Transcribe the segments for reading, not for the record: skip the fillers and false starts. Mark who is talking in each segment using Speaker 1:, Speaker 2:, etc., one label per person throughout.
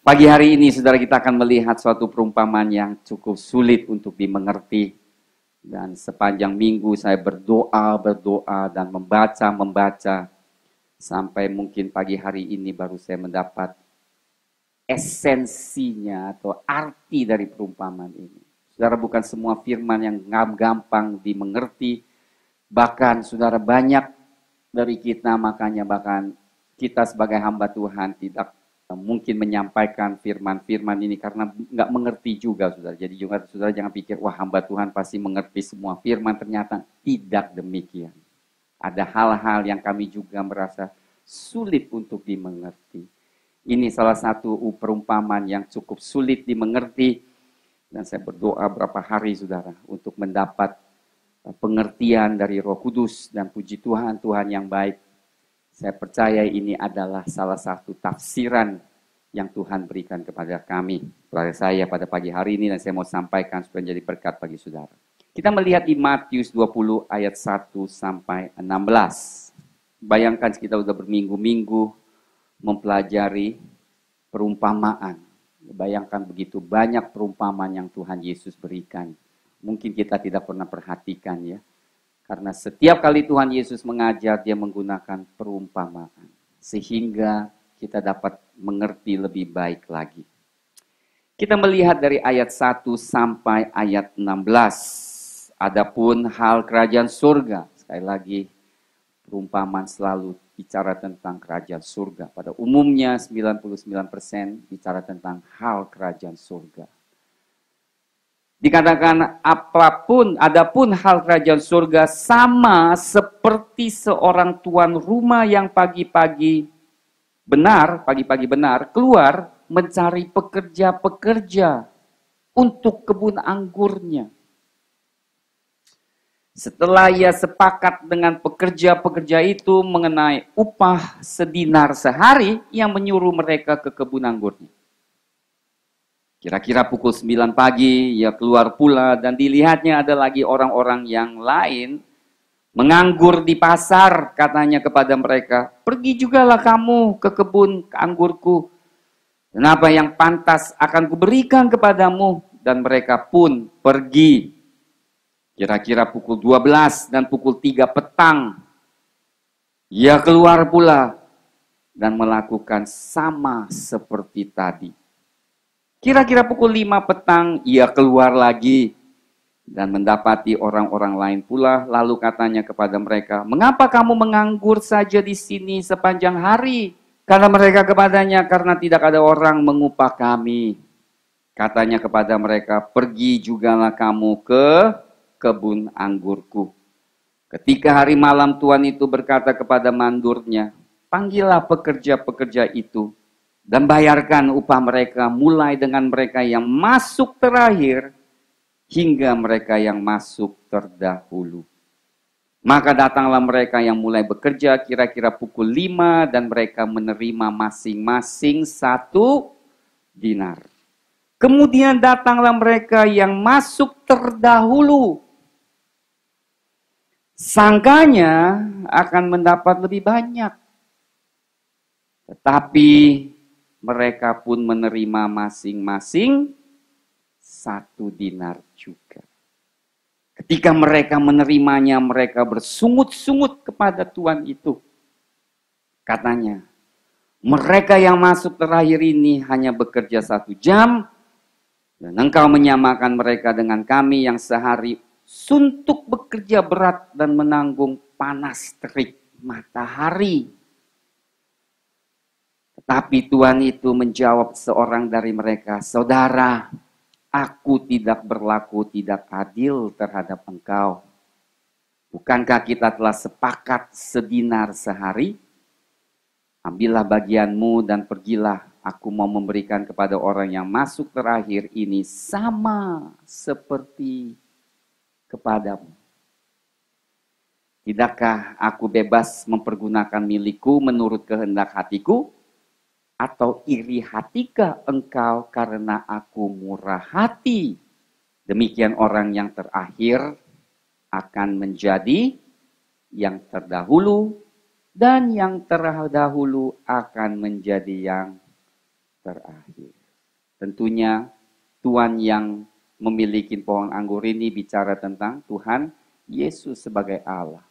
Speaker 1: Pagi hari ini, saudara, kita akan melihat suatu perumpamaan yang cukup sulit untuk dimengerti. Dan sepanjang minggu saya berdoa dan membaca. Sampai mungkin pagi hari ini baru saya mendapat esensinya atau arti dari perumpamaan ini. Saudara, bukan semua firman yang gampang dimengerti. Bahkan, saudara, banyak dari kita, makanya bahkan kita sebagai hamba Tuhan tidak mungkin menyampaikan firman-firman ini karena nggak mengerti juga, saudara. Jadi juga saudara jangan pikir, wah hamba Tuhan pasti mengerti semua firman. Ternyata tidak demikian. Ada hal-hal yang kami juga merasa sulit untuk dimengerti. Ini salah satu perumpamaan yang cukup sulit dimengerti. Dan saya berdoa berapa hari, saudara, untuk mendapat pengertian dari Roh Kudus. Dan puji Tuhan, Tuhan yang baik. Saya percaya ini adalah salah satu tafsiran yang Tuhan berikan kepada kami, kepada saya pada pagi hari ini, dan saya mau sampaikan supaya menjadi berkat bagi saudara. Kita melihat di Matius 20 ayat 1 sampai 16. Bayangkan kita sudah berminggu-minggu mempelajari perumpamaan. Bayangkan begitu banyak perumpamaan yang Tuhan Yesus berikan. Mungkin kita tidak pernah perhatikan ya. Karena setiap kali Tuhan Yesus mengajar, dia menggunakan perumpamaan. Sehingga kita dapat mengerti lebih baik lagi. Kita melihat dari ayat 1 sampai ayat 16. Adapun hal kerajaan surga. Sekali lagi, perumpamaan selalu bicara tentang kerajaan surga. Pada umumnya 99% bicara tentang hal kerajaan surga. Dikatakan adapun hal kerajaan surga sama seperti seorang tuan rumah yang pagi-pagi benar keluar mencari pekerja-pekerja untuk kebun anggurnya. Setelah ia sepakat dengan pekerja-pekerja itu mengenai upah sedinar sehari, ia menyuruh mereka ke kebun anggurnya. Kira-kira pukul 9 pagi, ia keluar pula dan dilihatnya ada lagi orang-orang yang lain menganggur di pasar, katanya kepada mereka, pergi jugalah kamu ke kebun anggurku, dan apa yang pantas akan kuberikan kepadamu. Dan mereka pun pergi. Kira-kira pukul 12 dan pukul 3 petang, ia keluar pula dan melakukan sama seperti tadi. Kira-kira pukul 5 petang, ia keluar lagi dan mendapati orang-orang lain pula. Lalu katanya kepada mereka, mengapa kamu menganggur saja di sini sepanjang hari? Kata mereka kepadanya, karena tidak ada orang mengupah kami. Katanya kepada mereka, pergi jugalah kamu ke kebun anggurku. Ketika hari malam, tuan itu berkata kepada mandurnya, panggillah pekerja-pekerja itu dan bayarkan upah mereka, mulai dengan mereka yang masuk terakhir hingga mereka yang masuk terdahulu. Maka datanglah mereka yang mulai bekerja kira-kira pukul 5 dan mereka menerima masing-masing 1 dinar. Kemudian datanglah mereka yang masuk terdahulu. Sangkanya akan mendapat lebih banyak. Tetapi mereka pun menerima masing-masing 1 dinar juga. Ketika mereka menerimanya, mereka bersungut-sungut kepada tuan itu. Katanya, mereka yang masuk terakhir ini hanya bekerja 1 jam, dan engkau menyamakan mereka dengan kami yang sehari suntuk bekerja berat dan menanggung panas terik matahari. Tapi Tuhan itu menjawab seorang dari mereka, saudara, aku tidak berlaku tidak adil terhadap engkau. Bukankah kita telah sepakat sedinar sehari? Ambillah bagianmu dan pergilah. Aku mau memberikan kepada orang yang masuk terakhir ini sama seperti kepadamu. Tidakkah aku bebas mempergunakan milikku menurut kehendak hatiku? Atau iri hatikah engkau karena aku murah hati? Demikian orang yang terakhir akan menjadi yang terdahulu, dan yang terdahulu akan menjadi yang terakhir. Tentunya Tuhan yang memiliki pohon anggur ini bicara tentang Tuhan Yesus sebagai Allah.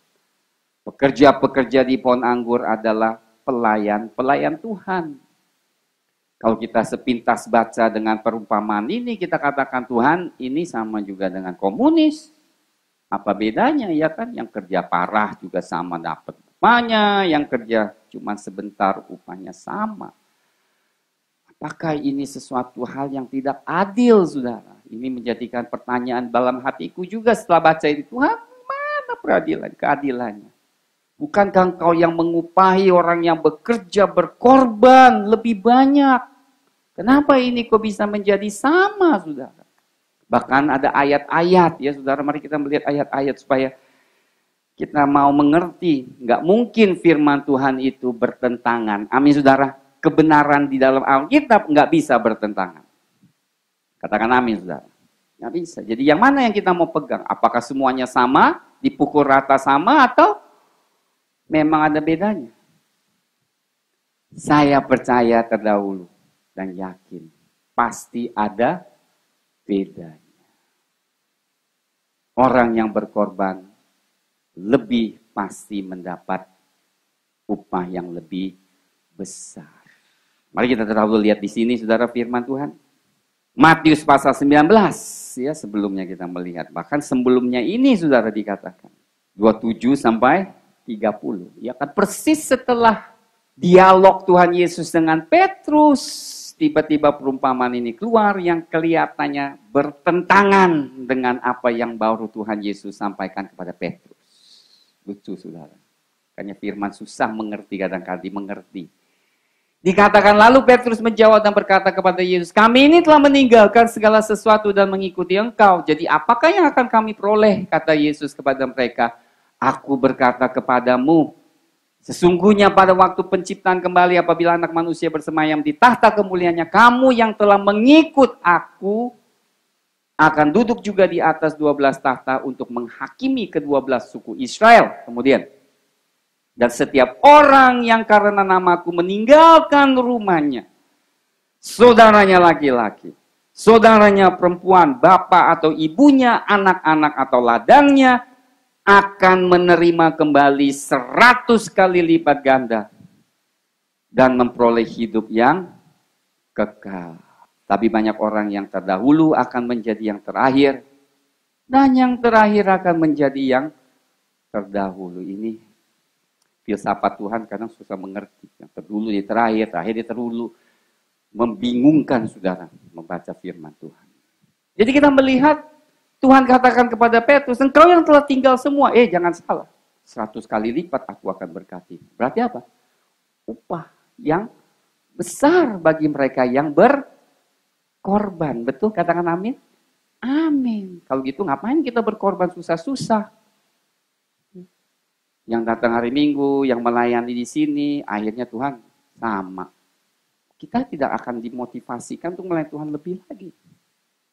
Speaker 1: Pekerja-pekerja di pohon anggur adalah pelayan Tuhan. Kalau kita sepintas baca dengan perumpamaan ini, kita katakan Tuhan ini sama juga dengan komunis. Apa bedanya ya kan? Yang kerja parah juga sama dapat upahnya, yang kerja cuma sebentar upahnya sama. Apakah ini sesuatu hal yang tidak adil, saudara? Ini menjadikan pertanyaan dalam hatiku juga setelah baca ini. Tuhan, mana keadilannya? Bukankah engkau yang mengupahi orang yang bekerja, berkorban lebih banyak? Kenapa ini kok bisa menjadi sama, saudara? Bahkan ada ayat-ayat, ya saudara, mari kita melihat ayat-ayat supaya kita mau mengerti. Nggak mungkin firman Tuhan itu bertentangan. Amin, saudara. Kebenaran di dalam Alkitab nggak bisa bertentangan. Katakan amin, saudara. Nggak bisa. Jadi yang mana yang kita mau pegang? Apakah semuanya sama, dipukul rata sama, atau memang ada bedanya? Saya percaya terdahulu dan yakin pasti ada bedanya. Orang yang berkorban lebih pasti mendapat upah yang lebih besar. Mari kita terdahulu lihat di sini, saudara, firman Tuhan. Matius pasal 19, ya sebelumnya kita melihat. Bahkan sebelumnya ini, saudara, dikatakan 27 sampai 30. Ya kan persis setelah dialog Tuhan Yesus dengan Petrus, tiba-tiba perumpamaan ini keluar yang kelihatannya bertentangan dengan apa yang baru Tuhan Yesus sampaikan kepada Petrus. Lucu, saudara. Makanya firman susah mengerti, kadang-kadang dimengerti. Dikatakan lalu Petrus menjawab dan berkata kepada Yesus, kami ini telah meninggalkan segala sesuatu dan mengikuti engkau. Jadi apakah yang akan kami peroleh? Kata Yesus kepada mereka, aku berkata kepadamu, sesungguhnya pada waktu penciptaan kembali apabila anak manusia bersemayam di tahta kemuliaannya, kamu yang telah mengikut aku akan duduk juga di atas 12 tahta untuk menghakimi ke-12 suku Israel. Kemudian, dan setiap orang yang karena namaku meninggalkan rumahnya, saudaranya laki-laki, saudaranya perempuan, bapak atau ibunya, anak-anak atau ladangnya, akan menerima kembali 100 kali lipat ganda dan memperoleh hidup yang kekal. Tapi banyak orang yang terdahulu akan menjadi yang terakhir, dan yang terakhir akan menjadi yang terdahulu. Ini filsafat Tuhan kadang susah mengerti. Yang terdahulu di terakhir, terakhir di terdahulu. Membingungkan, saudara, membaca firman Tuhan. Jadi kita melihat Tuhan katakan kepada Petrus, engkau yang telah tinggal semua, jangan salah, 100 kali lipat aku akan berkati. Berarti apa? Upah yang besar bagi mereka yang berkorban. Betul? Katakan amin. Amin. Kalau gitu ngapain kita berkorban susah-susah? Yang datang hari Minggu, yang melayani di sini, akhirnya Tuhan sama. Kita tidak akan dimotivasikan untuk melayani Tuhan lebih lagi.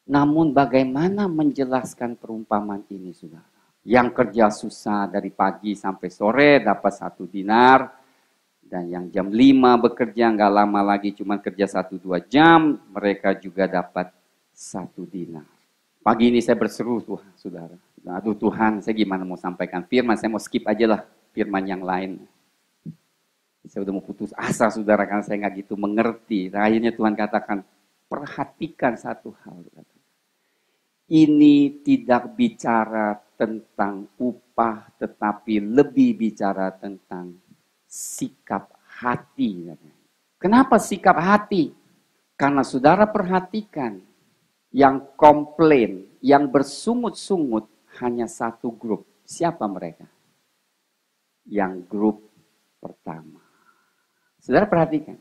Speaker 1: Namun bagaimana menjelaskan perumpamaan ini, saudara? Yang kerja susah dari pagi sampai sore dapat 1 dinar. Dan yang jam 5 bekerja nggak lama lagi cuma kerja 1-2 jam. Mereka juga dapat 1 dinar. Pagi ini saya berseru Tuhan, saudara. Aduh Tuhan, saya gimana mau sampaikan firman? Saya mau skip aja lah firman yang lain. Saya udah mau putus asa, saudara, karena saya nggak gitu mengerti. Nah, akhirnya Tuhan katakan, perhatikan satu hal. Ini tidak bicara tentang upah, tetapi lebih bicara tentang sikap hati. Kenapa sikap hati? Karena saudara perhatikan, yang komplain, yang bersungut-sungut hanya satu grup. Siapa mereka? Yang grup pertama. Saudara perhatikan.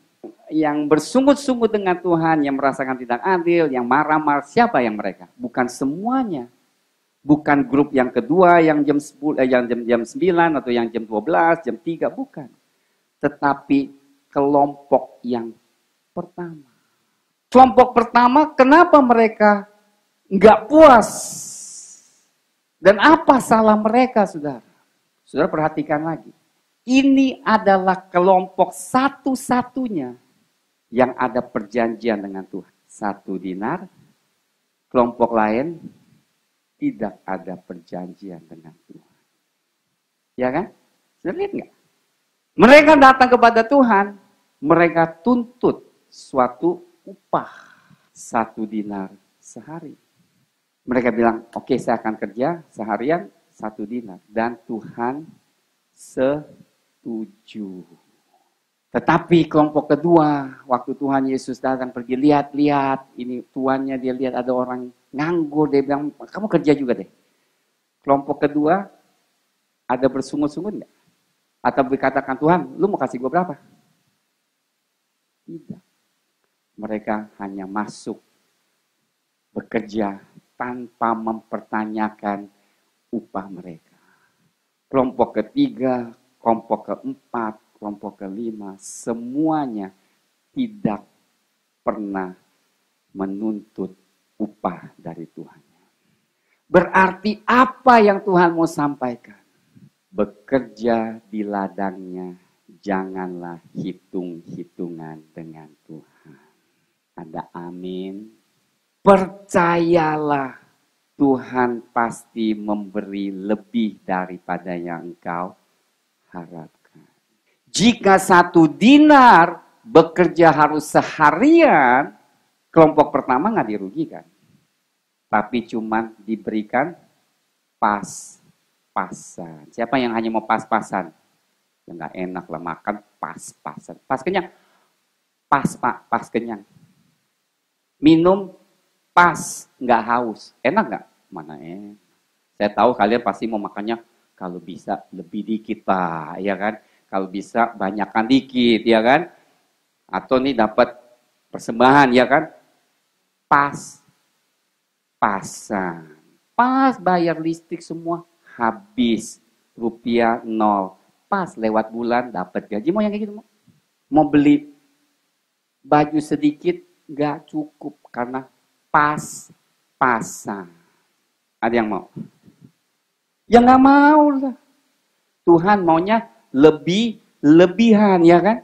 Speaker 1: Yang bersungut-sungut dengan Tuhan, yang merasakan tidak adil, yang marah-marah, siapa yang mereka? Bukan semuanya. Bukan grup yang kedua, yang jam 10, jam 9 atau yang jam 12, jam 3, bukan. Tetapi kelompok yang pertama. Kelompok pertama, kenapa mereka nggak puas? Dan apa salah mereka, saudara? Saudara perhatikan lagi. Ini adalah kelompok satu-satunya yang ada perjanjian dengan Tuhan. 1 dinar, kelompok lain tidak ada perjanjian dengan Tuhan. Ya kan? Sudah lihat nggak? Mereka datang kepada Tuhan, mereka tuntut suatu upah 1 dinar sehari. Mereka bilang, oke, saya akan kerja seharian 1 dinar. Dan Tuhan setuju. Tetapi kelompok kedua, waktu Tuhan Yesus datang pergi lihat-lihat, ini tuannya dia lihat ada orang nganggur, dia bilang, kamu kerja juga deh. Kelompok kedua, ada bersungut-sungut nggak? Atau berkatakan, Tuhan, lu mau kasih gue berapa? Tidak. Mereka hanya masuk, bekerja, tanpa mempertanyakan upah mereka. Kelompok ketiga, kelompok keempat, kelompok kelima, semuanya tidak pernah menuntut upah dari Tuhan. Berarti apa yang Tuhan mau sampaikan? Bekerja di ladangnya, janganlah hitung-hitungan dengan Tuhan. Ada amin. Percayalah, Tuhan pasti memberi lebih daripada yang engkau harapkan. Jika 1 dinar bekerja harus seharian, kelompok pertama nggak dirugikan. Tapi cuman diberikan pas-pasan. Siapa yang hanya mau pas-pasan? Ya nggak enak lah makan pas-pasan. Pas kenyang. Pas kenyang. Minum pas, nggak haus. Enak nggak? Mana enak. Saya tahu kalian pasti mau makannya kalau bisa lebih dikit Pak, ya kan? Kalau bisa banyakkan dikit, ya kan? Atau nih dapat persembahan, ya kan? Pas-pasan. Pas bayar listrik semua habis. Rupiah 0. Pas lewat bulan dapat gaji. Mau yang kayak gitu? Mau beli baju sedikit nggak cukup karena pas-pasan. Ada yang mau? Ya nggak mau lah. Tuhan maunya lebihan, ya kan?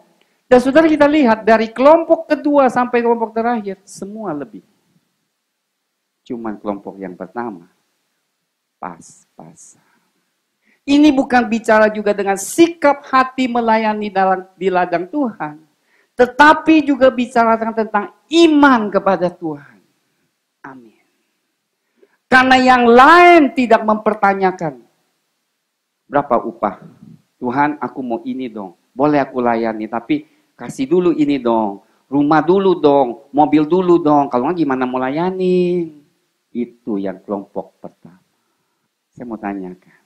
Speaker 1: Dan saudara kita lihat dari kelompok kedua sampai kelompok terakhir, semua lebih. Cuman kelompok yang pertama, pas-pasan. Ini bukan bicara juga dengan sikap hati melayani di ladang Tuhan. Tetapi juga bicara tentang iman kepada Tuhan. Amin. Karena yang lain tidak mempertanyakan berapa upah. Tuhan, aku mau ini dong. Boleh aku layani, tapi kasih dulu ini dong. Rumah dulu dong, mobil dulu dong. Kalau nggak gimana mau layani? Itu yang kelompok pertama. Saya mau tanyakan,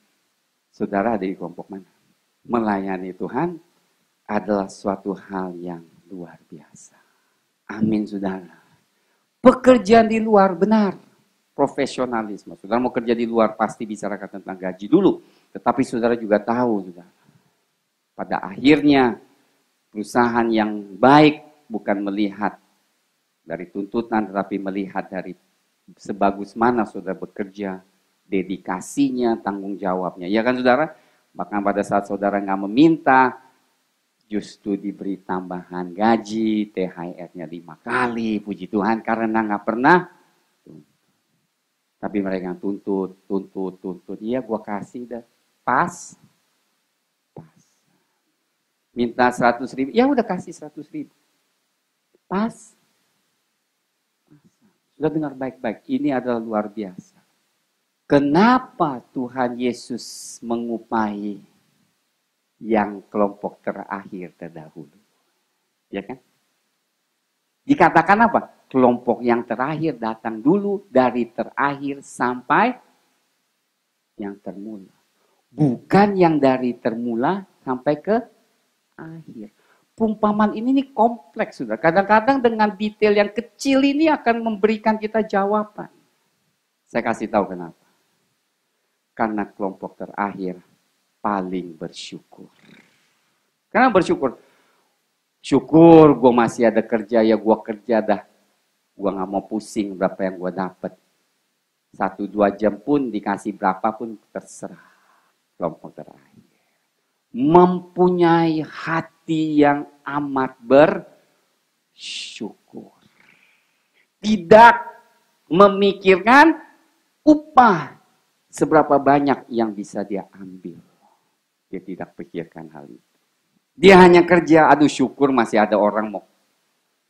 Speaker 1: saudara ada di kelompok mana? Melayani Tuhan adalah suatu hal yang luar biasa. Amin, saudara. Pekerjaan di luar benar. Profesionalisme. Saudara mau kerja di luar pasti bicarakan tentang gaji dulu. Tetapi saudara juga tahu, saudara. Pada akhirnya, perusahaan yang baik bukan melihat dari tuntutan, tetapi melihat dari sebagus mana saudara bekerja, dedikasinya, tanggung jawabnya. Ya kan saudara? Bahkan pada saat saudara nggak meminta, justru diberi tambahan gaji, THR-nya 5 kali, puji Tuhan, karena nggak pernah. Tapi mereka tuntut. Iya gua kasih dah. Pas. Minta 100.000, ya udah kasih 100.000. Pas. Sudah dengar baik-baik, ini adalah luar biasa. Kenapa Tuhan Yesus mengupahi yang kelompok terakhir terdahulu? Ya kan? Dikatakan apa? Kelompok yang terakhir datang dulu, dari terakhir sampai yang termula. Bukan yang dari termula sampai ke akhir. Perumpamaan ini nih kompleks, saudara. Kadang-kadang dengan detail yang kecil ini akan memberikan kita jawaban. Saya kasih tahu kenapa. Karena kelompok terakhir paling bersyukur. Karena bersyukur. Syukur gue masih ada kerja, ya gue kerja dah. Gue gak mau pusing berapa yang gue dapat. 1-2 jam pun dikasih berapa pun terserah. Kelompok terakhir. Mempunyai hati yang amat syukur. Tidak memikirkan upah seberapa banyak yang bisa dia ambil. Dia tidak pikirkan hal itu. Dia hanya kerja, aduh syukur masih ada orang mau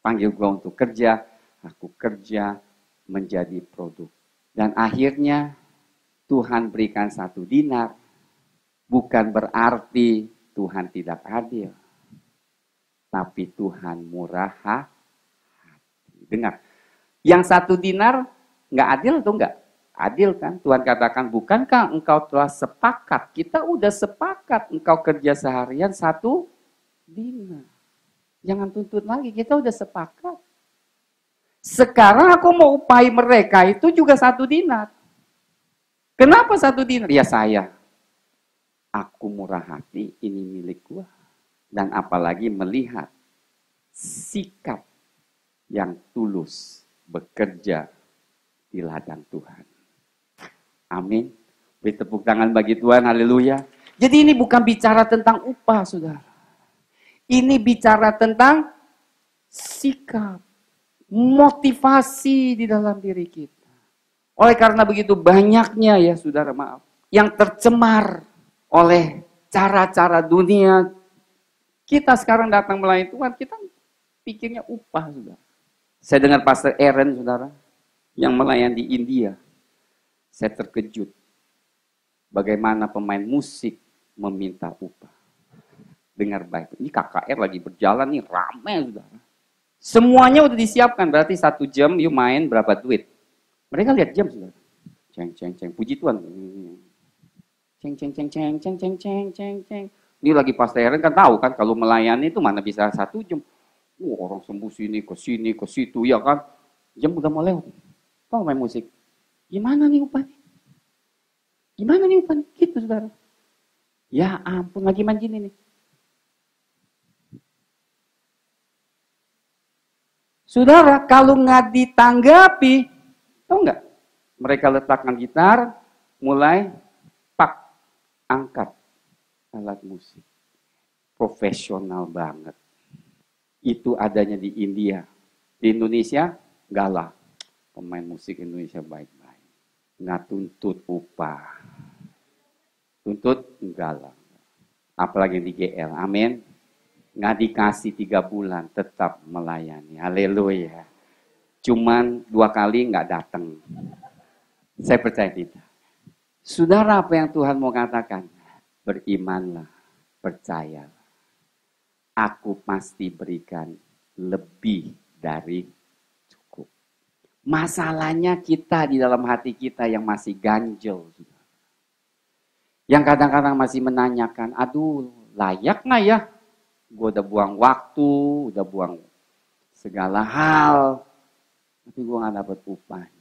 Speaker 1: panggil gua untuk kerja. Aku kerja menjadi produk. Dan akhirnya Tuhan berikan 1 dinar. Bukan berarti Tuhan tidak adil. Tapi Tuhan murah hati. Dengar, yang 1 dinar nggak adil atau enggak? Adil kan? Tuhan katakan, bukankah engkau telah sepakat? Kita udah sepakat engkau kerja seharian 1 dinar. Jangan tuntut lagi, kita udah sepakat. Sekarang aku mau upahi mereka itu juga 1 dinar. Kenapa 1 dinar? Ya saya. Aku murah hati, ini milik gua. Dan apalagi melihat sikap yang tulus bekerja di ladang Tuhan. Amin. Beri tepuk tangan bagi Tuhan, haleluya. Jadi ini bukan bicara tentang upah, saudara. Ini bicara tentang sikap, motivasi di dalam diri kita. Oleh karena begitu banyaknya ya saudara, maaf, yang tercemar oleh cara-cara dunia. Kita sekarang datang melayani Tuhan, kita pikirnya upah, saudara. Saya dengar Pastor Aaron, saudara, yang melayani di India. Saya terkejut bagaimana pemain musik meminta upah. Dengar baik, ini KKR lagi berjalan nih, ramai, saudara. Semuanya udah disiapkan, berarti 1 jam yuk main berapa duit. Mereka lihat jam, saudara. Ceng, ceng, ceng, puji Tuhan. Ceng, ceng, ceng, ceng, ceng, ceng, ceng, ceng, ceng. Ini lagi Pastor Aaron kan tahu kan, kalau melayani itu mana bisa 1 jam. Orang sembuh sini, ke situ, ya kan. Jam udah mau lewat. Kau main musik. Gimana nih upahnya? Gimana nih upahnya? Gitu, saudara. Ya ampun, lagi main gini nih. Saudara, kalau nggak ditanggapi, tahu nggak? Mereka letakkan gitar, mulai angkat alat musik. Profesional banget. Itu adanya di India. Di Indonesia, enggak lah. Pemain musik Indonesia baik-baik. Nggak tuntut upah. Tuntut, enggak lah. Apalagi di GL, amin. Nggak dikasih 3 bulan, tetap melayani. Haleluya. Cuman 2 kali nggak datang. Saya percaya tidak. Saudara, apa yang Tuhan mau katakan? Berimanlah, percayalah. Aku pasti berikan lebih dari cukup. Masalahnya kita di dalam hati kita yang masih ganjel. Yang kadang-kadang masih menanyakan, aduh layak nggak ya? Gue udah buang waktu, udah buang segala hal. Tapi gue nggak dapat upahnya.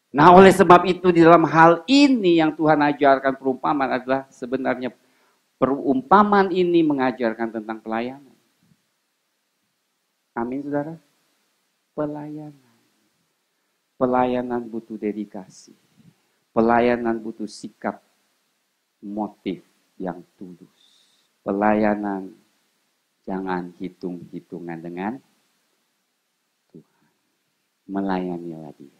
Speaker 1: Nah oleh sebab itu di dalam hal ini yang Tuhan ajarkan perumpamaan adalah sebenarnya perumpamaan ini mengajarkan tentang pelayanan. Amin saudara. Pelayanan. Pelayanan butuh dedikasi. Pelayanan butuh sikap motif yang tulus. Pelayanan jangan hitung-hitungan dengan Tuhan. Melayanilah Dia.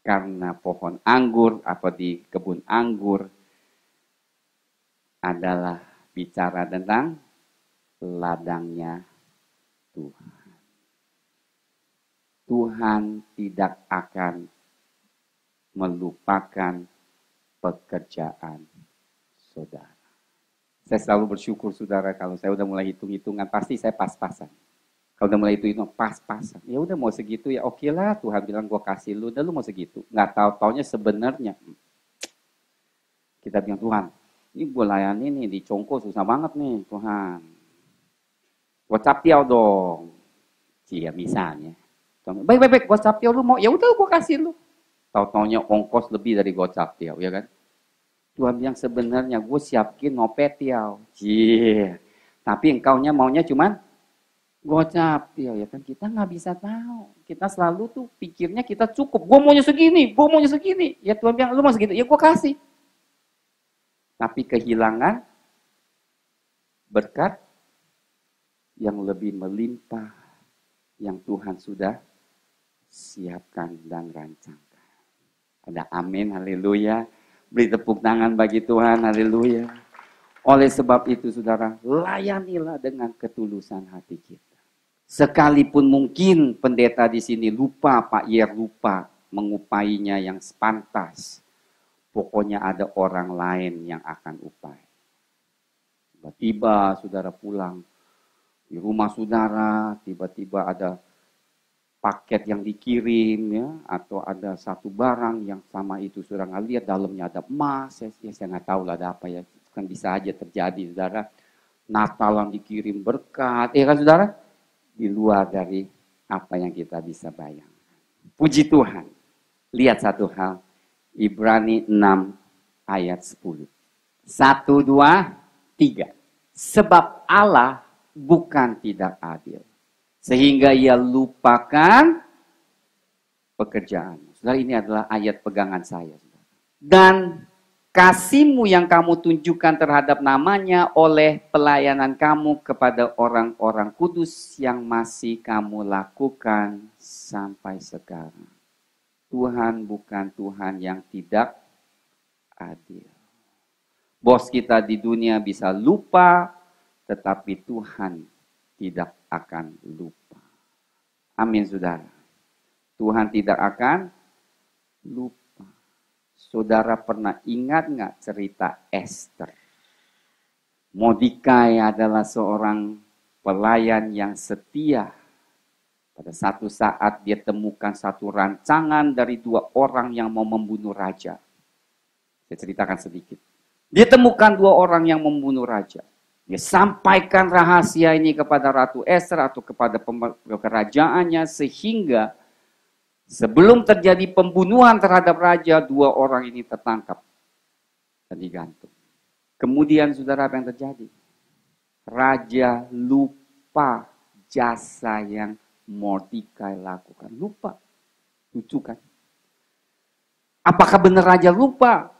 Speaker 1: Karena pohon anggur atau di kebun anggur adalah bicara tentang ladangnya Tuhan. Tuhan tidak akan melupakan pekerjaan saudara. Saya selalu bersyukur saudara kalau saya udah mulai hitung-hitungan pasti saya pas-pasan. Kalau udah mulai hitung pas-pasan. Ya udah mau segitu ya oke lah Tuhan bilang gue kasih lu, udah lu mau segitu. Nggak tahu-taunya sebenarnya kita bilang Tuhan, ini gue layani nih di Congko susah banget nih Tuhan. WhatsApp tiaw dong. Cia misalnya. Baik, WhatsApp tiaw lu mau, ya udah gue kasih lu. Tahu-taunya ongkos lebih dari WhatsApp tiaw, ya kan? Tuhan bilang sebenarnya gue siapkin nopet tiaw. Cie. Tapi engkaunya maunya cuman gocap, ya kan kita nggak bisa tahu. Kita selalu tuh pikirnya kita cukup. Gue maunya segini. Ya Tuhan bilang lu mau segitu, ya gue kasih. Tapi kehilangan berkat yang lebih melimpah yang Tuhan sudah siapkan dan rancangkan. Ada amin, haleluya. Beri tepuk tangan bagi Tuhan, haleluya. Oleh sebab itu saudara, layanilah dengan ketulusan hati kita. Sekalipun mungkin pendeta di sini lupa, Pak Yer lupa mengupainya yang sepantas. Pokoknya ada orang lain yang akan upai. Tiba-tiba saudara pulang di rumah saudara, tiba-tiba ada paket yang dikirim ya, atau ada satu barang yang sama itu saudara nggak lihat dalamnya ada emas, saya nggak tahu lah ada apa ya, kan bisa aja terjadi saudara. Natalan dikirim berkat, ya kan saudara, di luar dari apa yang kita bisa bayangkan. Puji Tuhan. Lihat satu hal, Ibrani 6 ayat 10. 1, 2, 3. Sebab Allah bukan tidak adil, sehingga ia lupakan pekerjaan. Saudara, ini adalah ayat pegangan saya. Dan kasihmu yang kamu tunjukkan terhadap namanya oleh pelayanan kamu kepada orang-orang kudus yang masih kamu lakukan sampai sekarang. Tuhan bukan Tuhan yang tidak adil. Bos kita di dunia bisa lupa, tetapi Tuhan tidak akan lupa. Amin, saudara. Tuhan tidak akan lupa. Saudara pernah ingat nggak cerita Esther? Mordekai adalah seorang pelayan yang setia. Pada satu saat dia temukan satu rancangan dari 2 orang yang mau membunuh raja. Saya ceritakan sedikit. Dia temukan 2 orang yang membunuh raja. Dia sampaikan rahasia ini kepada Ratu Esther atau kepada kerajaannya, sehingga sebelum terjadi pembunuhan terhadap raja, 2 orang ini tertangkap dan digantung. Kemudian saudara, apa yang terjadi? Raja lupa jasa yang Mordekai lakukan. Lupa. Lucu kan? Apakah benar raja lupa?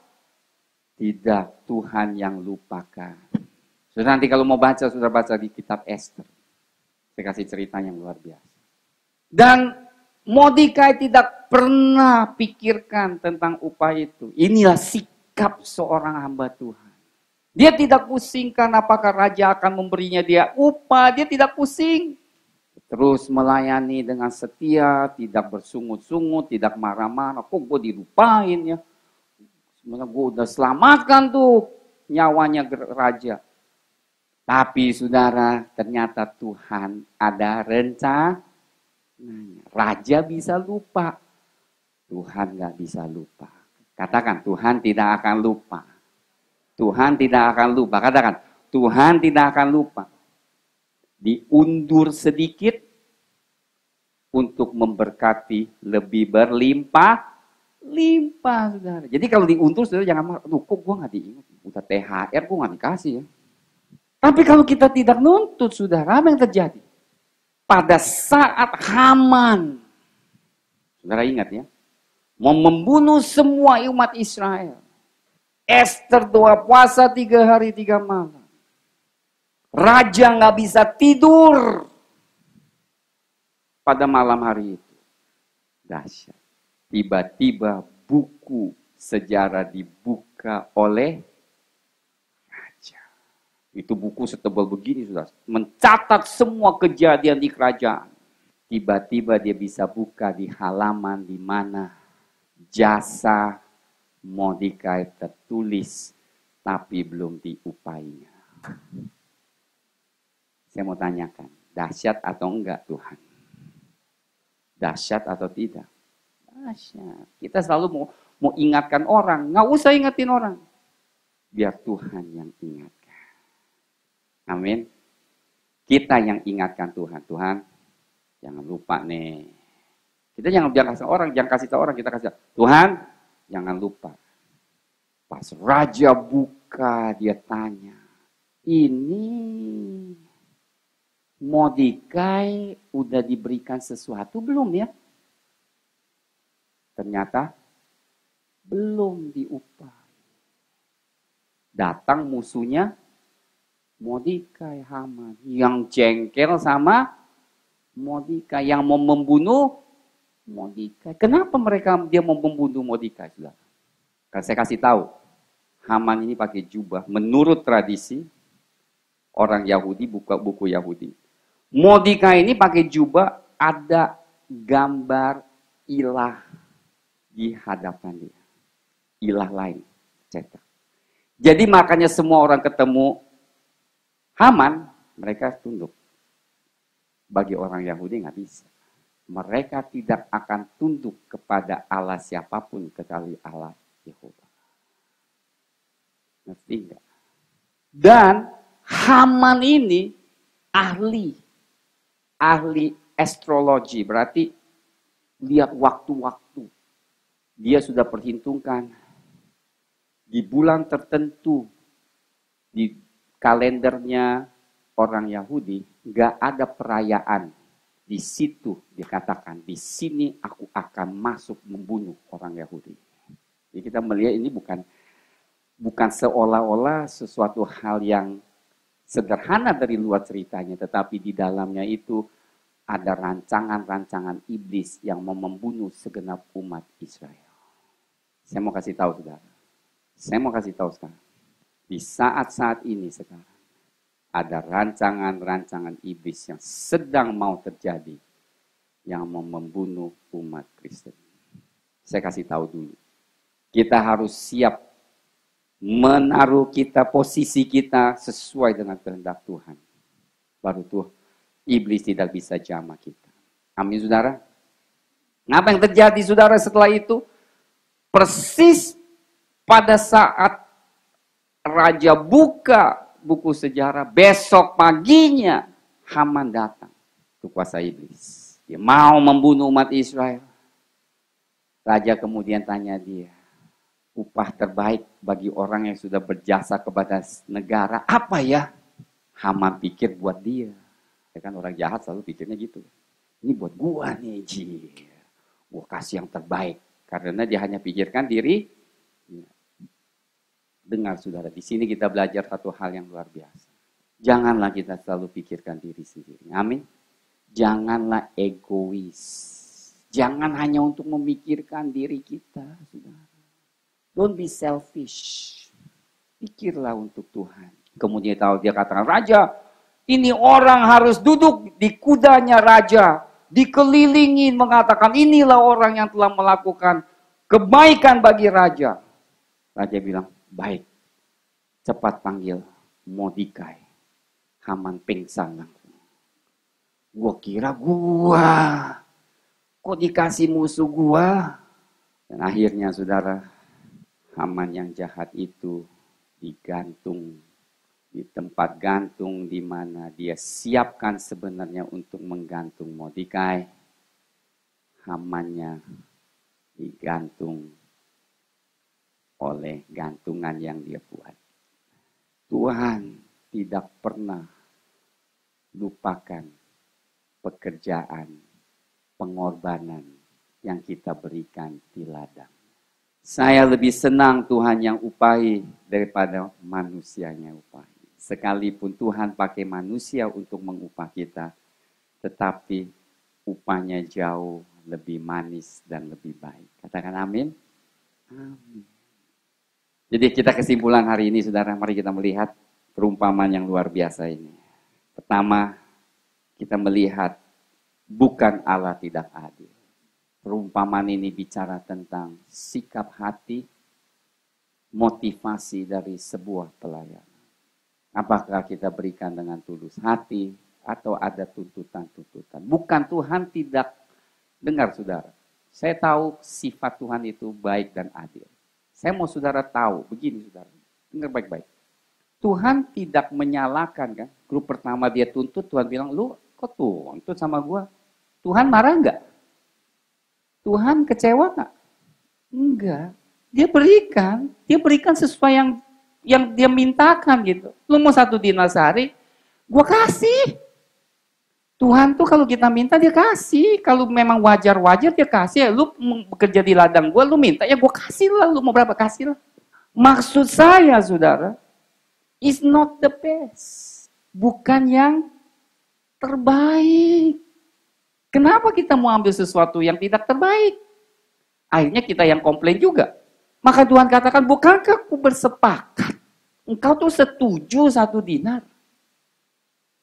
Speaker 1: Tidak, Tuhan yang lupakan. Saudara, nanti kalau mau baca, saudara baca di kitab Esther. Saya kasih cerita yang luar biasa. Dan Mordekai tidak pernah pikirkan tentang upah itu. Inilah sikap seorang hamba Tuhan. Dia tidak pusingkan apakah raja akan memberinya dia upah. Dia tidak pusing. Terus melayani dengan setia, tidak bersungut-sungut, tidak marah-marah. Kok gue dilupain ya? Sebenarnya gue udah selamatkan tuh nyawanya raja. Tapi saudara, ternyata Tuhan ada rencana. Raja bisa lupa, Tuhan gak bisa lupa. Katakan, Tuhan tidak akan lupa. Tuhan tidak akan lupa. Katakan, Tuhan tidak akan lupa. Diundur sedikit untuk memberkati lebih berlimpah. Limpah, saudara. Jadi kalau diuntur, saudara jangan marah. Aduh, kok gue gak diingat? Udah THR, gue gak dikasih ya. Tapi kalau kita tidak nuntut, saudara, apa yang terjadi? Pada saat Haman, saudara ingat ya, mau membunuh semua umat Israel. Esther doa puasa 3 hari 3 malam. Raja gak bisa tidur pada malam hari itu. Dahsyat. Tiba-tiba buku sejarah dibuka oleh raja. Itu buku setebal begini, saudara. Mencatat semua kejadian di kerajaan. Tiba-tiba dia bisa buka di halaman di mana jasa Mordekai tertulis, tapi belum diupainya. Saya mau tanyakan, dahsyat atau enggak Tuhan? Dahsyat atau tidak? Dahsyat. Kita selalu mau ingatkan orang. Nggak usah ingatin orang. Biar Tuhan yang ingatkan. Amin. Kita yang ingatkan Tuhan. Tuhan, jangan lupa nih. Kita jangan kasih orang, jangan kasih tahu orang, kita kasih tahu. Tuhan, jangan lupa. Pas raja buka, dia tanya. Ini Mordekai udah diberikan sesuatu belum ya? Ternyata belum diupah. Datang musuhnya Mordekai, Haman, yang jengkel sama Mordekai yang mau membunuh Mordekai. Kenapa dia mau membunuh Mordekai? Kan saya kasih tahu. Haman ini pakai jubah. Menurut tradisi orang Yahudi, buku Yahudi. Mordekai ini pakai jubah, ada gambar ilah di hadapan dia. Ilah lain cetak. Jadi makanya semua orang ketemu Haman, mereka tunduk. Bagi orang Yahudi nggak bisa. Mereka tidak akan tunduk kepada Allah siapapun kecuali Allah Yehova. Ngerti nggak? Dan Haman ini ahli astrologi, berarti lihat waktu-waktu. Dia sudah perhitungkan di bulan tertentu di kalendernya orang Yahudi, nggak ada perayaan. Di situ dikatakan, di sini aku akan masuk membunuh orang Yahudi. Jadi kita melihat ini bukan seolah-olah sesuatu hal yang sederhana dari luar ceritanya, tetapi di dalamnya itu ada rancangan-rancangan iblis yang mau membunuh segenap umat Israel. Saya mau kasih tahu saudara. Saya mau kasih tahu sekarang. Di saat-saat ini sekarang. Ada rancangan-rancangan iblis yang sedang mau terjadi. Yang mau membunuh umat Kristen. Saya kasih tahu dulu. Kita harus siap menaruh posisi kita sesuai dengan kehendak Tuhan. Baru tuh iblis tidak bisa jamah kita. Amin saudara. Apa yang terjadi saudara setelah itu? Persis pada saat raja buka buku sejarah, besok paginya Haman datang ke kuasa iblis. Dia mau membunuh umat Israel. Raja kemudian tanya dia, upah terbaik bagi orang yang sudah berjasa kepada negara apa ya? Haman pikir buat dia. Ya kan orang jahat selalu pikirnya gitu. Ini buat gua nih, gua kasih yang terbaik. Karena dia hanya pikirkan diri. Dengar saudara, di sini kita belajar satu hal yang luar biasa. Janganlah kita selalu pikirkan diri sendiri. Amin. Janganlah egois. Jangan hanya untuk memikirkan diri kita, saudara. Don't be selfish. Pikirlah untuk Tuhan. Kemudian dia katakan, Raja, ini orang harus duduk di kudanya Raja. Dikelilingin mengatakan, inilah orang yang telah melakukan kebaikan bagi Raja. Raja bilang, baik, cepat panggil Mordekai. Haman pingsan langsung. Gua kira kok dikasih musuh gua? Dan akhirnya saudara, Haman yang jahat itu digantung di tempat gantung di mana dia siapkan sebenarnya untuk menggantung Mordekai. Hamannya digantung oleh gantungan yang dia buat. Tuhan tidak pernah lupakan pekerjaan, pengorbanan yang kita berikan di ladang. Saya lebih senang Tuhan yang upahi daripada manusianya upahi. Sekalipun Tuhan pakai manusia untuk mengupah kita, tetapi upahnya jauh lebih manis dan lebih baik. Katakan amin. Amin. Jadi kita kesimpulan hari ini saudara, mari kita melihat perumpamaan yang luar biasa ini. Pertama, kita melihat bukan Allah tidak adil. Perumpamaan ini bicara tentang sikap hati, motivasi dari sebuah pelayanan. Apakah kita berikan dengan tulus hati atau ada tuntutan-tuntutan. Bukan Tuhan tidak dengar saudara. Saya tahu sifat Tuhan itu baik dan adil. Saya mau saudara tahu, begini saudara, dengar baik-baik. Tuhan tidak menyalahkan kan. Grup pertama dia tuntut, Tuhan bilang, lu kok tuntut sama gua? Tuhan marah enggak? Tuhan kecewa enggak? Enggak. Dia berikan sesuai yang dia mintakan gitu. Lu mau 1 dinar sehari, gua kasih. Tuhan tuh kalau kita minta dia kasih. Kalau memang wajar-wajar dia kasih. Ya, lu bekerja di ladang gue, lu minta, ya gue kasih lah. Lu mau berapa, kasih lah. Maksud saya, saudara, is not the best. Bukan yang terbaik. Kenapa kita mau ambil sesuatu yang tidak terbaik? Akhirnya kita yang komplain juga. Maka Tuhan katakan, bukankah aku bersepakat? Engkau tuh setuju 1 dinar.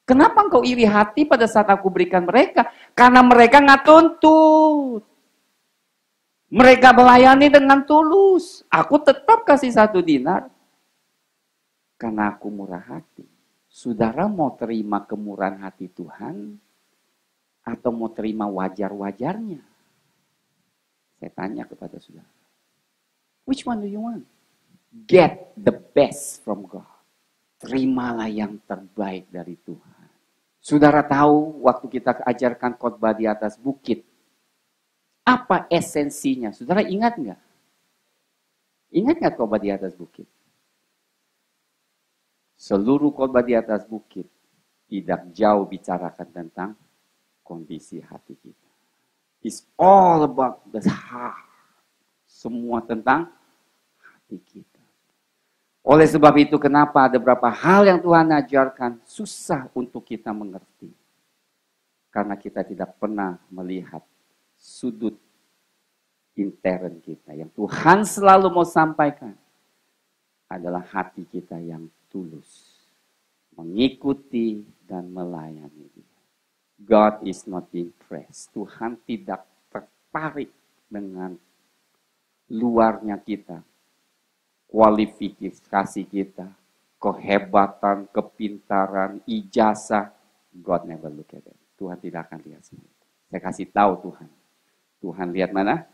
Speaker 1: Kenapa engkau iri hati pada saat aku berikan mereka? Karena mereka nggak tuntut. Mereka melayani dengan tulus. Aku tetap kasih 1 dinar. Karena aku murah hati. Saudara mau terima kemurahan hati Tuhan? Atau mau terima wajar-wajarnya? Saya tanya kepada saudara. Which one do you want? Get the best from God. Terimalah yang terbaik dari Tuhan. Saudara tahu waktu kita ajarkan khotbah di atas bukit. Apa esensinya? Saudara ingat nggak? Ingat nggak khotbah di atas bukit? Seluruh khotbah di atas bukit tidak jauh bicarakan tentang kondisi hati kita. It's all about the heart. Semua tentang hati kita. Oleh sebab itu kenapa ada beberapa hal yang Tuhan ajarkan susah untuk kita mengerti. Karena kita tidak pernah melihat sudut intern kita. Yang Tuhan selalu mau sampaikan adalah hati kita yang tulus. Mengikuti dan melayani Dia. God is not impressed. Tuhan tidak tertarik dengan luarnya kita. Kualifikasi kita. Kehebatan, kepintaran, ijazah. God never look at it. Tuhan tidak akan lihat semua itu. Saya kasih tahu Tuhan. Tuhan lihat mana?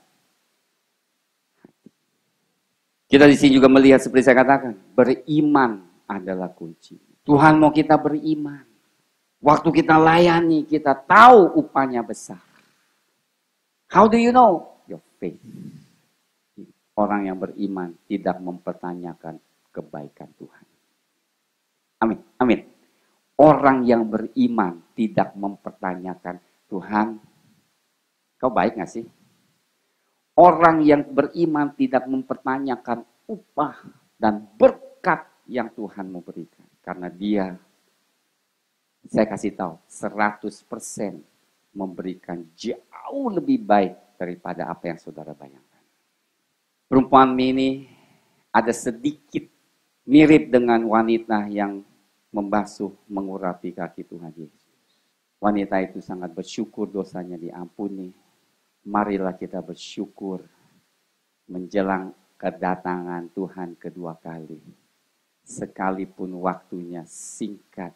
Speaker 1: Hati. Kita di sini juga melihat seperti saya katakan. Beriman adalah kunci. Tuhan mau kita beriman. Waktu kita layani, kita tahu upahnya besar. How do you know? Your faith. Orang yang beriman tidak mempertanyakan kebaikan Tuhan. Amin. Amin. Orang yang beriman tidak mempertanyakan, Tuhan, kau baik gak sih? Orang yang beriman tidak mempertanyakan upah dan berkat yang Tuhan mau berikan. Karena dia, saya kasih tahu, 100% memberikan jauh lebih baik daripada apa yang saudara bayangkan. Perumpamaan ini ada sedikit mirip dengan wanita yang membasuh, mengurapi kaki Tuhan Yesus. Wanita itu sangat bersyukur dosanya diampuni. Marilah kita bersyukur menjelang kedatangan Tuhan kedua kali. Sekalipun waktunya singkat,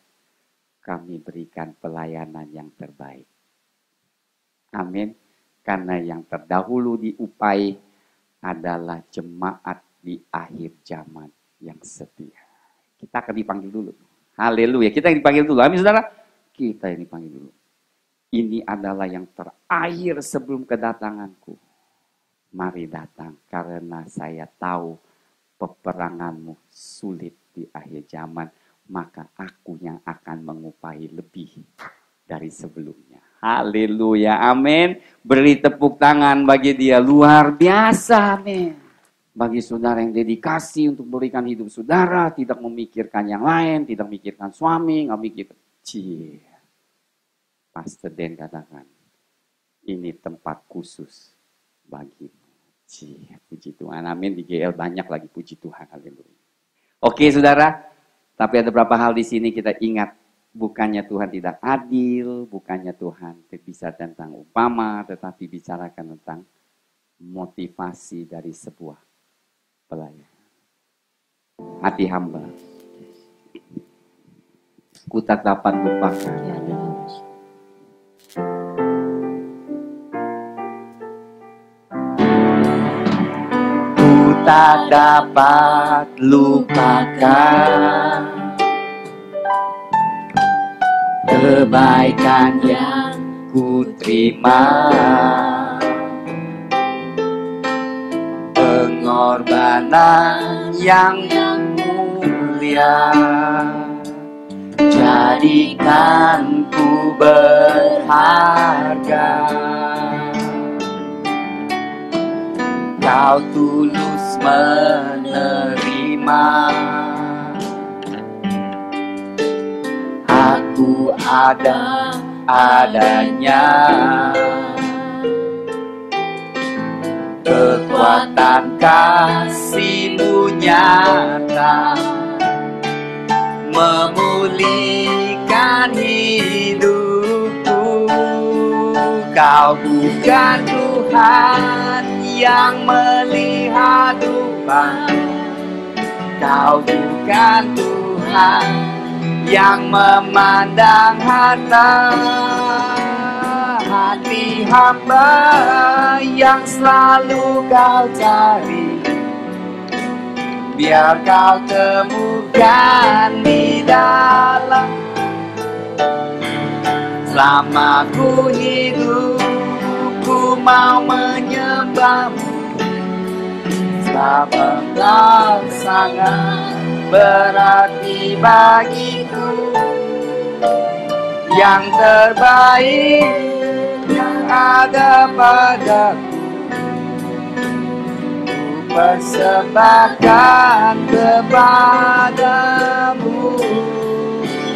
Speaker 1: kami berikan pelayanan yang terbaik. Amin. Karena yang terdahulu diupai adalah jemaat di akhir zaman yang setia. Kita akan dipanggil dulu. Haleluya. Kita yang dipanggil dulu. Amin saudara. Kita yang dipanggil dulu. Ini adalah yang terakhir sebelum kedatanganku. Mari datang karena saya tahu peperanganmu sulit di akhir zaman. Maka aku yang akan mengupahi lebih dari sebelumnya. Haleluya, amin. Beri tepuk tangan bagi dia, luar biasa, amin. Bagi saudara yang dedikasi untuk berikan hidup saudara, tidak memikirkan yang lain, tidak memikirkan suami, nggak mikirkan. Pastor Dan katakan, ini tempat khusus bagimu. Puji Tuhan, amin. Di GL banyak lagi puji Tuhan, haleluya. Oke saudara, tapi ada beberapa hal di sini kita ingat. Bukannya Tuhan tidak adil, bukannya Tuhan bisa tentang upama, tetapi bicarakan tentang motivasi dari sebuah pelayan. Hati hamba, ku tak dapat lupakan. Ku tak dapat lupakan kebaikan yang ku terima, pengorbanan yang mulia, jadikan ku berharga. Kau tulus menerima, aku ada adanya. Kekuatan kasih-Mu nyata memulihkan hidupku. Kau bukan Tuhan yang melihat rupa, Kau bukan Tuhan yang memandang harta. Hati hamba yang selalu Kau cari, biar Kau temukan di dalam. Selama ku hidup, ku mau menyembah-Mu. Sebab Engkau sangat berarti bagiku. Yang terbaik yang ada padaku, ku persembahkan kepadamu.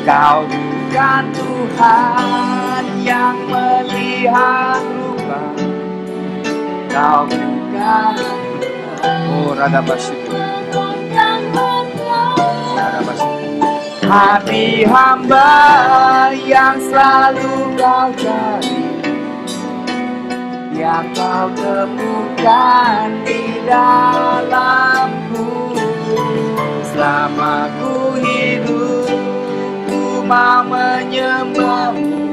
Speaker 1: Kau bukan Tuhan yang melihat rupa, Kau bukan. Oh, rada basyukur. Hati hamba yang selalu Kau cari, biar Kau temukan di dalamku. Selama ku hidup, ku mau menyembah-Mu.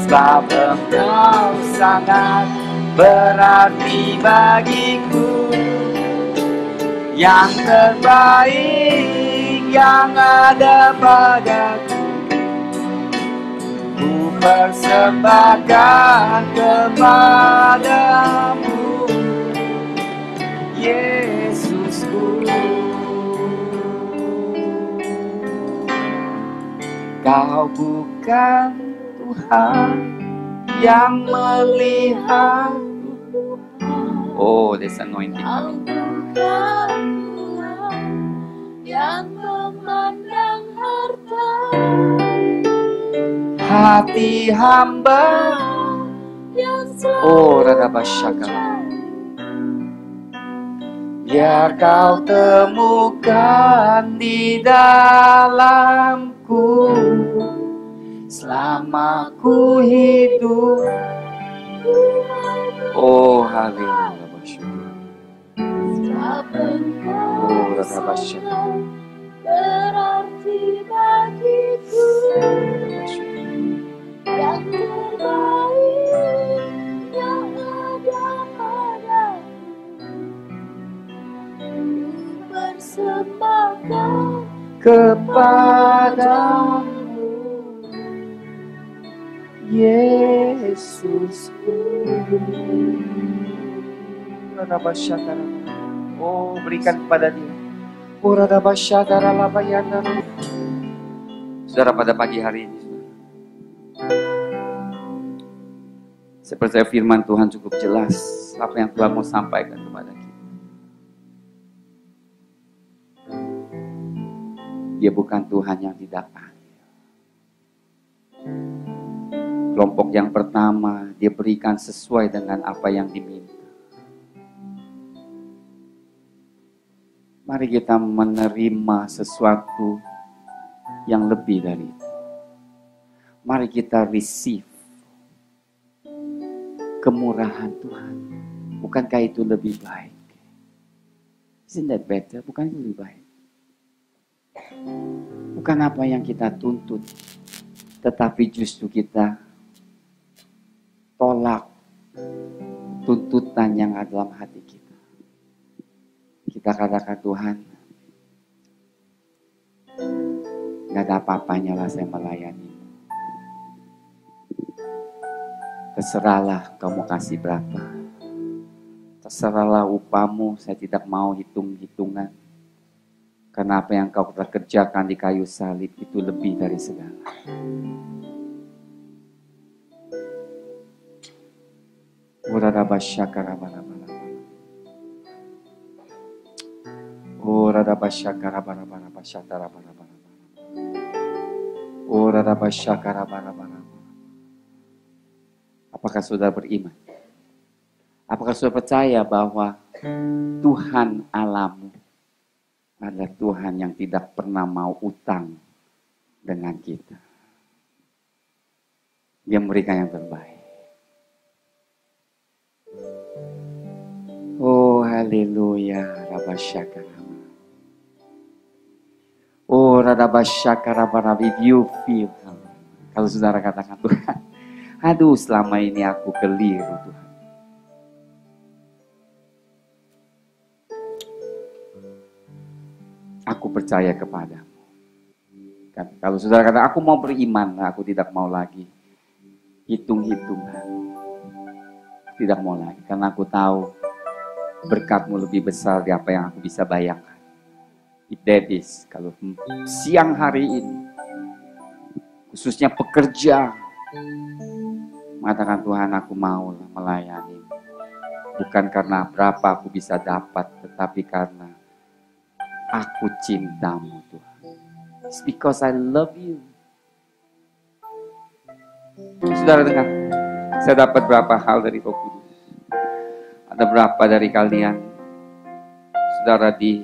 Speaker 1: Sebab Engkau sangat berarti bagiku. Yang terbaik yang ada padaku, ku persembahkan kepadamu, Yesusku. Kau bukan Tuhan yang melihat. Oh, this anointing. Yang memandang harta. Hati hamba yang selalu biar Kau temukan di dalamku. Selama ku hidup. Oh, haleluya. Oh,
Speaker 2: berarti bagiku. Yang terbaik yang ada padaku, ku persembahkan
Speaker 1: kepadamu, Yesusku. Oh, berikan kepada Dia. Saudara, pada pagi hari ini, saya percaya firman Tuhan cukup jelas apa yang Tuhan mau sampaikan kepada kita. Dia bukan Tuhan yang tidak adil. Kelompok yang pertama, Dia berikan sesuai dengan apa yang diminta. Mari kita menerima sesuatu yang lebih dari itu. Mari kita receive kemurahan Tuhan. Bukankah itu lebih baik? Isn't that better? Bukan itu lebih baik? Bukan apa yang kita tuntut, tetapi justru kita tolak tuntutan yang ada dalam hati kita. Kita katakan, Tuhan, gak ada apa-apanya lah saya melayani. Terserahlah kamu kasih berapa. Terserahlah upahmu, saya tidak mau hitung-hitungan. Karena apa yang kau telah kerjakan di kayu salib itu lebih dari segala. Apakah saudara beriman? Apakah saudara percaya bahwa Tuhan Allahmu adalah Tuhan yang tidak pernah mau utang dengan kita? Dia memberikan yang terbaik. Oh haleluya, Rabasyakara. Oh Rabasyakara, if you feel. Kalau saudara katakan, Tuhan, aduh selama ini aku keliru Tuhan. Aku percaya kepadamu. Kalau saudara kata, aku mau beriman, aku tidak mau lagi hitung-hitungan. Tidak mau lagi, karena aku tahu berkatmu lebih besar dari apa yang aku bisa bayangkan. If that is, kalau siang hari ini, khususnya pekerja, mengatakan Tuhan aku mau melayani. Bukan karena berapa aku bisa dapat, tetapi karena aku cintamu Tuhan. It's because I love you. Saudara dengar, saya dapat berapa hal dari Roh Kudus. Ada berapa dari kalian, saudara di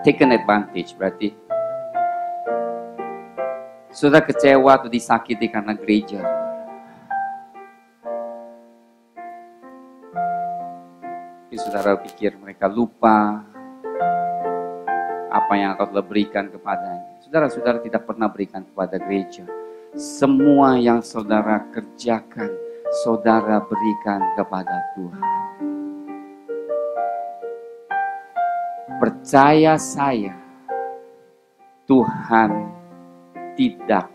Speaker 1: taken advantage, berarti saudara kecewa atau disakiti karena gereja. Saudara pikir mereka lupa apa yang kau telah berikan kepadanya. Saudara-saudara tidak pernah berikan kepada gereja. Semua yang saudara kerjakan, saudara berikan kepada Tuhan. Percaya saya, Tuhan tidak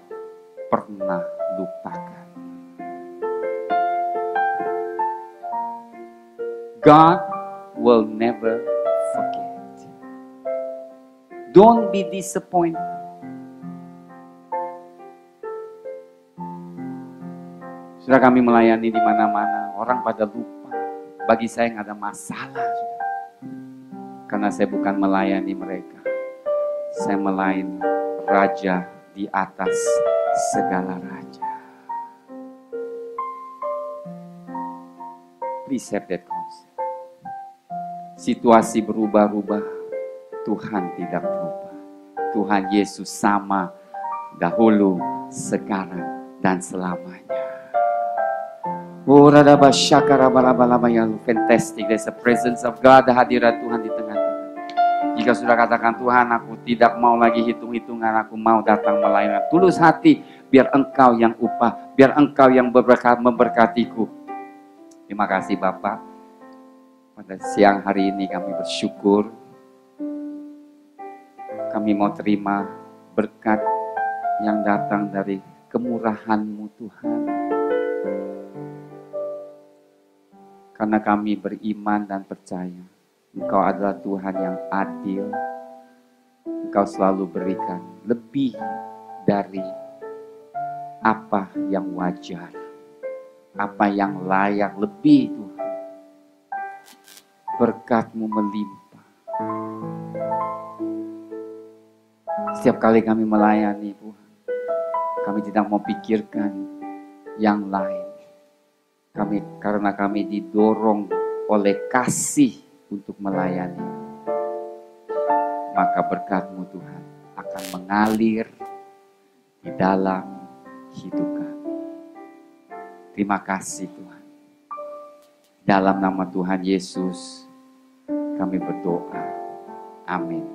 Speaker 1: pernah lupakan. God will never forget. Don't be disappointed. Sudah kami melayani di mana-mana, orang pada lupa. Bagi saya nggak ada masalah, karena saya bukan melayani mereka. Saya melayani Raja di atas segala raja. Please have that concept. Situasi berubah-ubah, Tuhan tidak berubah. Tuhan Yesus sama dahulu, sekarang, dan selamanya. Oh, fantastic. There's a presence of God, hadirat Tuhan di tengah-tengah. Jika sudah katakan, Tuhan aku tidak mau lagi hitung-hitungan, aku mau datang melayani. Tulus hati, biar Engkau yang upah, biar Engkau yang memberkatiku. Terima kasih Bapak. Pada siang hari ini kami bersyukur. Kami mau terima berkat yang datang dari kemurahan-Mu Tuhan. Karena kami beriman dan percaya Engkau adalah Tuhan yang adil. Engkau selalu berikan lebih dari apa yang wajar, apa yang layak, lebih Tuhan. Berkat-Mu melimpah. Setiap kali kami melayani Tuhan, kami tidak mau pikirkan yang lain. Karena kami didorong oleh kasih untuk melayani. Maka berkat-Mu Tuhan akan mengalir di dalam hidup kami. Terima kasih Tuhan. Dalam nama Tuhan Yesus kami berdoa. Amin.